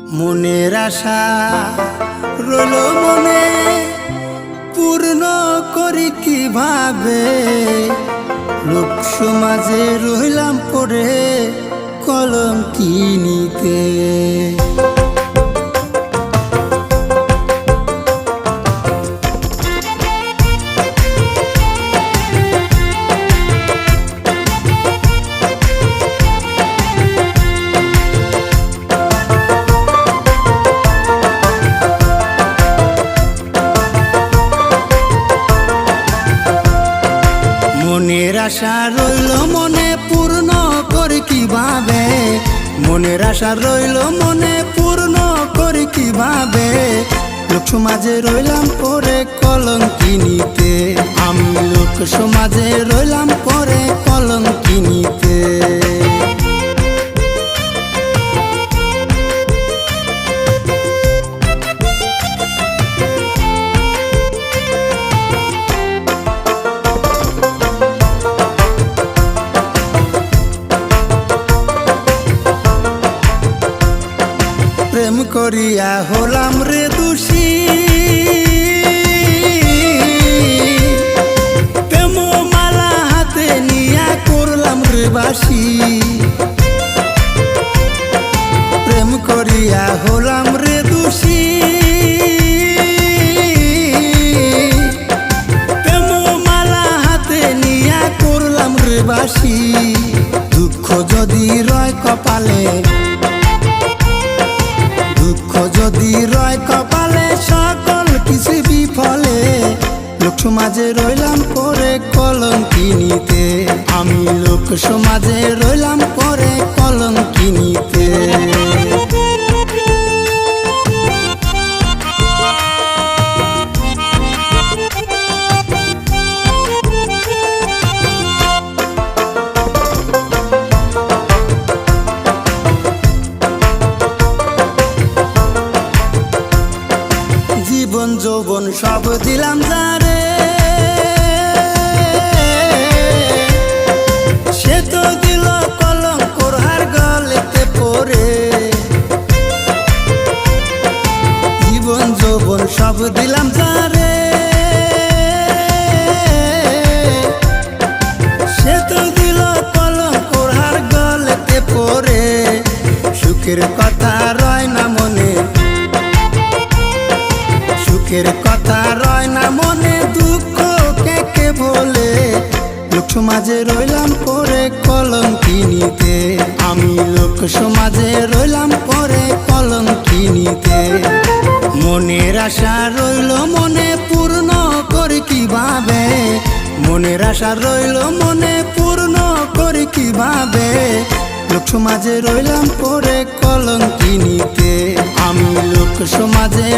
মনের আশা রইল মনে পূর্ণ করি কিভাবে, লোক সমাজে রইলাম পড়ে কলম কিনিতে। মনের আশা রইল মনে পূর্ণ করি কিভাবে, মনের আশা রইল মনে পূর্ণ করি কিভাবে, লোক সমাজে রইলাম পরে কলঙ্কিনীতে। আমি লোক সমাজে রইলাম পরে কলঙ্কিনীতে। প্রেম করিয়া হলাম রে দোষী, প্রেম মালা হাতে নিয়া করলাম রে বাসি। প্রেম করিয়া হলাম রে দোষী, প্রেম মালা হাতে নিয়া করলাম রে বাসি। দুঃখ যদি রয় কপালে, দুঃখ যদি রয় কপালে, সকল কিছু বিফলে, লোক সমাজে রইলাম পরে কলঙ্কিনীতে। আমি লোক সমাজে রইলাম পরে কলঙ্কিনীতে। জীবন যৌবন সব দিলাম যারে, সে তো দিল কলঙ্কর হার গলেতে পরে। জীবন যৌবন সব দিলাম যারে, সে তো দিল কলঙ্কর হার গলেতে পরে। সুখের কথা রয় না মনে, সুখের কথা রয় না মনে, দুঃখ কে কে বলে, লোক সমাজে রইলাম পরে কলঙ্কিনীতে। আমি লোক সমাজে রইলাম পরে কলঙ্কিনীতে। মনের আশা রইল মনে পূর্ণ করি কিভাবে, মনের আশা রইল মনে পূর্ণ করি কিভাবে, লোক সমাজে রইলাম পরে কলঙ্কিনীতে। আমি লোক সমাজে